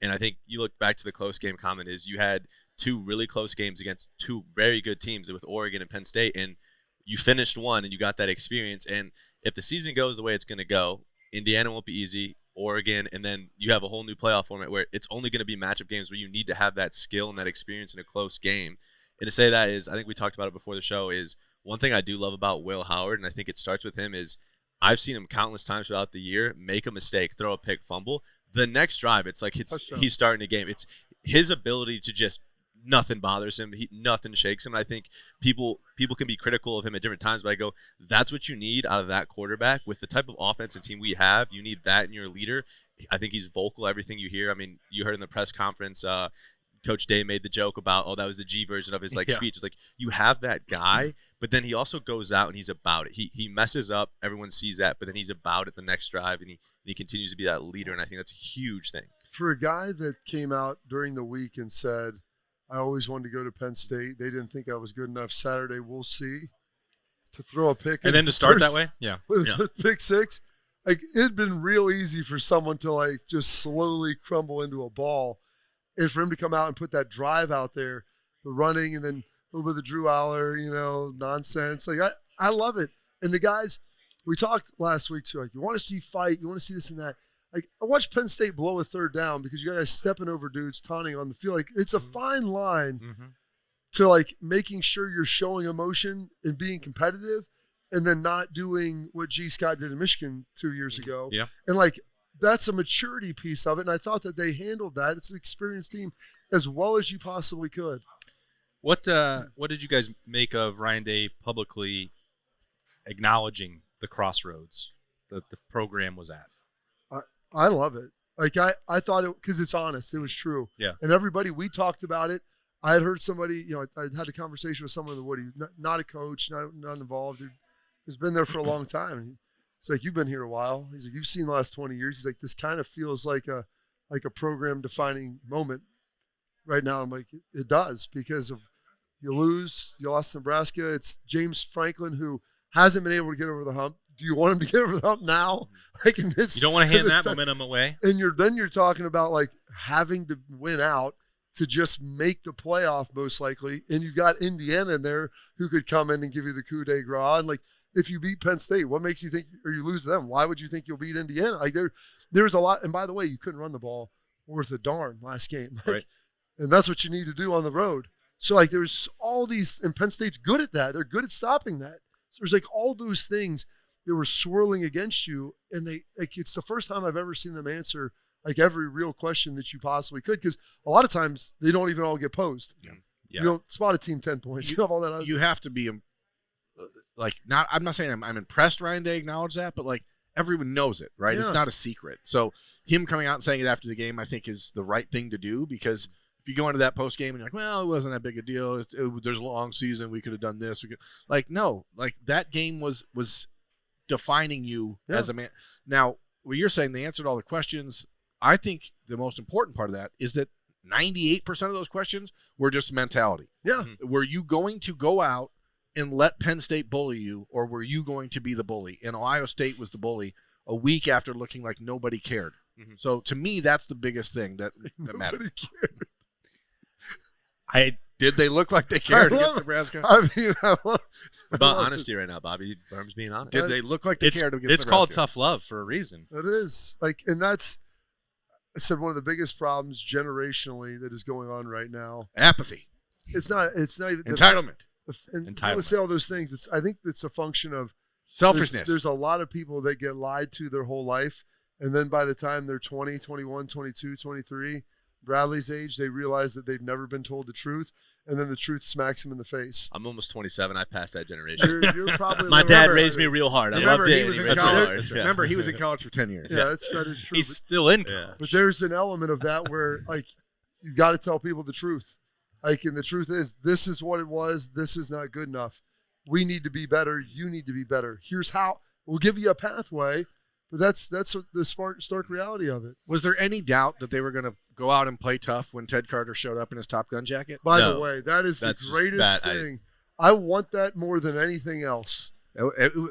And I think you look back to the close game comment is you had 2 really close games against 2 very good teams with Oregon and Penn State, and you finished one and you got that experience. And if the season goes the way it's going to go, Indiana won't be easy, Oregon, and then you have a whole new playoff format where it's only going to be matchup games where you need to have that skill and that experience in a close game. And to say that is, I think we talked about it before the show, is one thing I do love about Will Howard, and I think it starts with him, is I've seen him countless times throughout the year make a mistake, throw a pick, fumble. The next drive, it's like he's starting a game. It's his ability to just nothing bothers him. Nothing shakes him. And I think people can be critical of him at different times, but I go, that's what you need out of that quarterback. With the type of offense and team we have, you need that in your leader. I think he's vocal, everything you hear. I mean, you heard in the press conference, Coach Day made the joke about, that was the G version of his speech. It's like, you have that guy, but then he also goes out and he's about it. He messes up, everyone sees that, but then he's about it the next drive, and he continues to be that leader, and I think that's a huge thing. For a guy that came out during the week and said, I always wanted to go to Penn State, they didn't think I was good enough. Saturday, we'll see. To throw a pick. And then to start that way? Yeah. With pick 6. Like, it'd been real easy for someone to, just slowly crumble into a ball. And for him to come out and put that drive out there, the running, and then a little bit of Drew Aller, nonsense. I love it. And the guys, we talked last week too, you want to see fight, you want to see this and that. I watched Penn State blow a 3rd down because you guys stepping over dudes, taunting on the field. It's a fine line to making sure you're showing emotion and being competitive, and then not doing what G. Scott did in Michigan 2 years ago. Yeah. And that's a maturity piece of it, and I thought that they handled that. It's an experienced team as well as you possibly could. What did you guys make of Ryan Day publicly acknowledging the crossroads that the program was at? I love it. I thought it, because it's honest. It was true. Yeah. And everybody, we talked about it. I had heard somebody, I had a conversation with someone in the Woody, not a coach, not involved, who's been there for a long time. And it's like, you've been here a while. He's like, you've seen the last 20 years. He's like, this kind of feels like a program defining moment right now. I'm like, it does, because of you lost Nebraska. It's James Franklin, who hasn't been able to get over the hump. Do you want him to get over the hump now? In this, you don't want to hand that momentum away. And you're talking about having to win out to just make the playoff most likely. And you've got Indiana in there who could come in and give you the coup de grace. And if you beat Penn State, what makes you think, or you lose to them? Why would you think you'll beat Indiana? There's a lot. And by the way, you couldn't run the ball worth a darn last game. Right. And that's what you need to do on the road. So there's all these, and Penn State's good at that. They're good at stopping that. So there's all those things that were swirling against you, and it's the first time I've ever seen them answer every real question that you possibly could, because a lot of times they don't even all get posed. Yeah. You don't spot a team 10 points. You have all that. You have to be I'm not saying I'm impressed Ryan Day acknowledged that, but everyone knows it, right? Yeah. It's not a secret. So him coming out and saying it after the game, I think, is the right thing to do, because if you go into that post game and you're well, it wasn't that big a deal. There's a long season. We could have done this. No, that game was defining you as a man. Now, what you're saying, they answered all the questions. I think the most important part of that is that 98% of those questions were just mentality. Yeah. Were you going to go out and let Penn State bully you, or were you going to be the bully? And Ohio State was the bully a week after looking like nobody cared. Mm-hmm. So to me, that's the biggest thing that mattered. Did they look like they cared against Nebraska? About honesty right now, Bobby. Berm's being honest. Did they look like they cared against Nebraska? It's called tough love for a reason. It is. And that's, I said, one of the biggest problems generationally that is going on right now. Apathy. It's not even entitlement. I would say all those things. I think it's a function of selfishness. There's a lot of people that get lied to their whole life, and then by the time they're 20, 21, 22, 23, Bradley's age, they realize that they've never been told the truth, and then the truth smacks them in the face. I'm almost 27. I passed that generation. You're probably my dad raised me real hard. I loved it. Remember, he was in college for 10 years. Yeah, that is true. He's still in college. But there's an element of that where, you've got to tell people the truth. And the truth is, this is what it was. This is not good enough. We need to be better. You need to be better. Here's how. We'll give you a pathway, But that's what the stark reality of it. Was there any doubt that they were going to go out and play tough when Ted Carter showed up in his Top Gun jacket? By the way, that is the greatest thing. I want that more than anything else.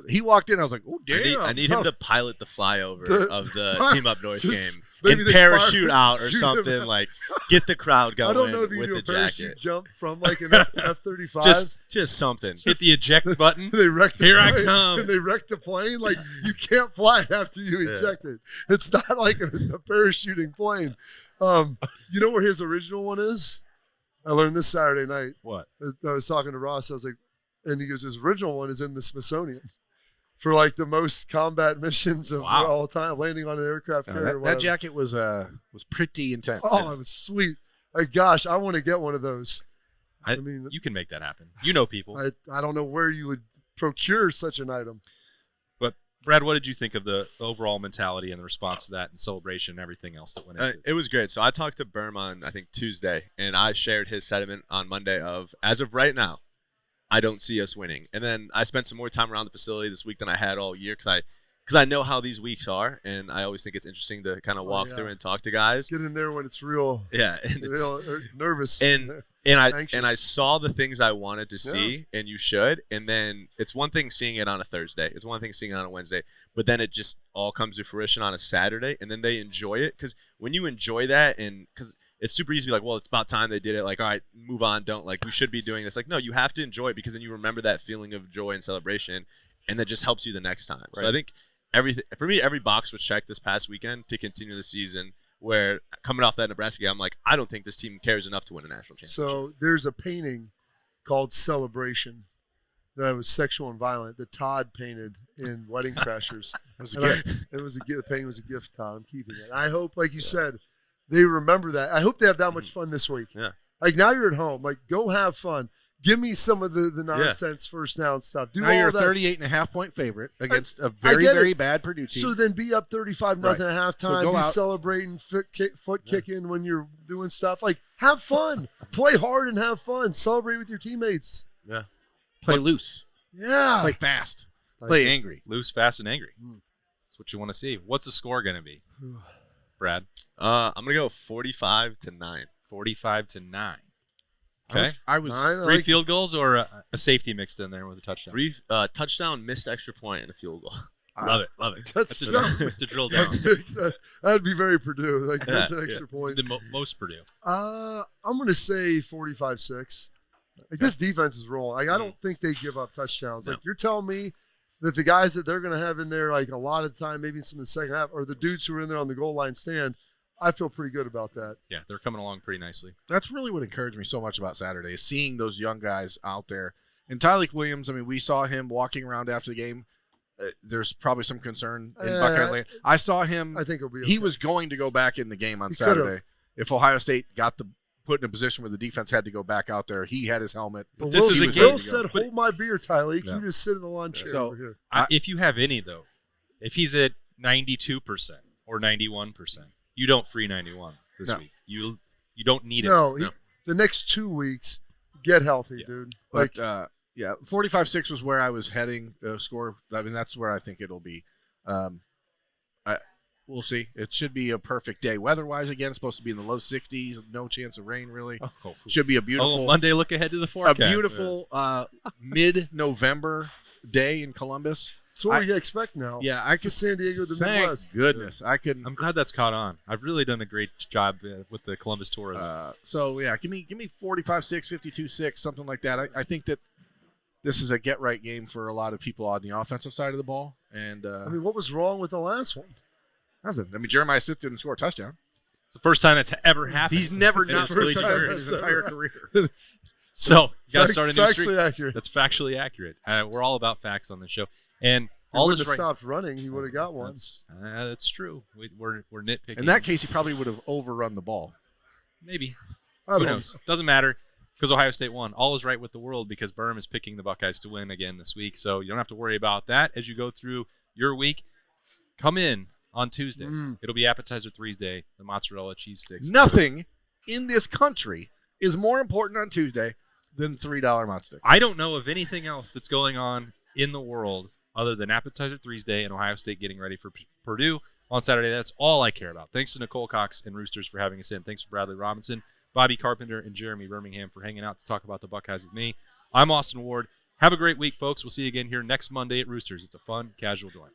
He walked in. I was like, "Oh damn!" I need him to pilot the flyover of the Team Up North game maybe and parachute out or something. Like, get the crowd going. I don't know if you with can do the a parachute jacket. jump from like an F-35. Just something. Hit the eject button. They wrecked the Here plane, I come. And they wrecked the plane. Like, you can't fly it after you eject it. It's not like a parachuting plane. You know where his original one is? I learned this Saturday night. What? I was talking to Ross. I was like, and he goes, his original one is in the Smithsonian for like the most combat missions of all time, landing on an aircraft carrier. That jacket was pretty intense. Oh, it was sweet. Like, gosh, I want to get one of those. I mean, you can make that happen. You know people. I don't know where you would procure such an item. But Brad, what did you think of the overall mentality and the response to that and celebration and everything else that went into it? It was great. So I talked to Berm on, I think, Tuesday, and I shared his sentiment on Monday of, as of right now, I don't see us winning. And then I spent some more time around the facility this week than I had all year because I know how these weeks are, and I always think it's interesting to kind of walk through and talk to guys. Get in there when it's real. Yeah, and real nervous. And I saw the things I wanted to see, and you should. And then it's one thing seeing it on a Thursday. It's one thing seeing it on a Wednesday. But then it just all comes to fruition on a Saturday, and then they enjoy it. Because when you enjoy that, and because it's super easy to be like, well, it's about time they did it. Like, all right, move on. Don't. Like, we should be doing this. Like, no, you have to enjoy it because then you remember that feeling of joy and celebration, and that just helps you the next time. Right. So I think everything for me, every box was checked this past weekend to continue the season. Where coming off that Nebraska game, I'm like, I don't think this team cares enough to win a national championship. So there's a painting called Celebration that was sexual and violent that Todd painted in Wedding Crashers. It was a gift. The painting was a gift, Todd. I'm keeping it. I hope, like you said, they remember that. I hope they have that much fun this week. Yeah. Like, now you're at home. Like, go have fun. Give me some of the nonsense first down stuff. Do now all you're a that. 38.5 point favorite against a very bad Purdue team. So then be up 35-0 at halftime. So be out. Celebrating, foot kicking when you're doing stuff. Like, have fun. Play hard and have fun. Celebrate with your teammates. Yeah. Play loose. Yeah. Play fast. Play angry. Loose, fast, and angry. That's what you want to see. What's the score going to be, Brad? I'm gonna go 45-9. 45-9. Okay. I was three field goals or a safety mixed in there with a touchdown. Touchdown, missed extra point, and a field goal. Love it. That's a drill down. That'd be very Purdue. Like, that's an extra point. The most Purdue. I'm going to say 45-6. Like, this defense is rolling. Like, I don't think they give up touchdowns. No. Like, you're telling me that the guys that they're going to have in there, like, a lot of the time, maybe in some of the second half, or the dudes who are in there on the goal line stand, I feel pretty good about that. Yeah, they're coming along pretty nicely. That's really what encouraged me so much about Saturday is seeing those young guys out there. And Tyleik Williams, I mean, we saw him walking around after the game. There's probably some concern in Buckeye Land. I saw him. I think it'll be okay. He was going to go back in the game on Saturday. If Ohio State got put in a position where the defense had to go back out there, he had his helmet. But this is a game. Will said, hold my beer, Tyleik. Yeah. You just sit in the lawn chair over here. If you have any, though, if he's at 92% or 91%, you don't free 91 this week. You don't need it. No, the next 2 weeks, get healthy, dude. But 45-6 was where I was heading. Score. I mean, that's where I think it'll be. We'll see. It should be a perfect day weather-wise. Again, it's supposed to be in the low 60s. No chance of rain, really. Should be a beautiful Monday. Look ahead to the forecast. A beautiful mid-November day in Columbus. That's what we expect now. Yeah, it's San Diego, the Midwest. Goodness, I'm glad that's caught on. I've really done a great job with the Columbus tourism. Give me 45-6, 52-6, something like that. I think that this is a get-right game for a lot of people on the offensive side of the ball. And I mean, what was wrong with the last one? Nothing. I mean, Jeremiah Smith didn't score a touchdown. It's the first time that's ever happened. He's never not scored a touchdown in his entire career. So, you got to start a new streak. Factually accurate. That's factually accurate. We're all about facts on this show. And if all he is would have right. stopped running, he would have got one. That's true. We're nitpicking. In that case, he probably would have overrun the ball. Maybe. Who knows? Doesn't matter because Ohio State won. All is right with the world because Birmingham is picking the Buckeyes to win again this week. So you don't have to worry about that as you go through your week. Come in on Tuesday. It'll be Appetizer 3's Day, the mozzarella cheese sticks. Nothing in this country is more important on Tuesday than $3 mod sticks. I don't know of anything else that's going on in the world other than Appetizer Thursday and Ohio State getting ready for Purdue on Saturday. That's all I care about. Thanks to Nicole Cox and Roosters for having us in. Thanks for Bradley Robinson, Bobby Carpenter, and Jeremy Birmingham for hanging out to talk about the Buckeyes with me. I'm Austin Ward. Have a great week, folks. We'll see you again here next Monday at Roosters. It's a fun, casual joint.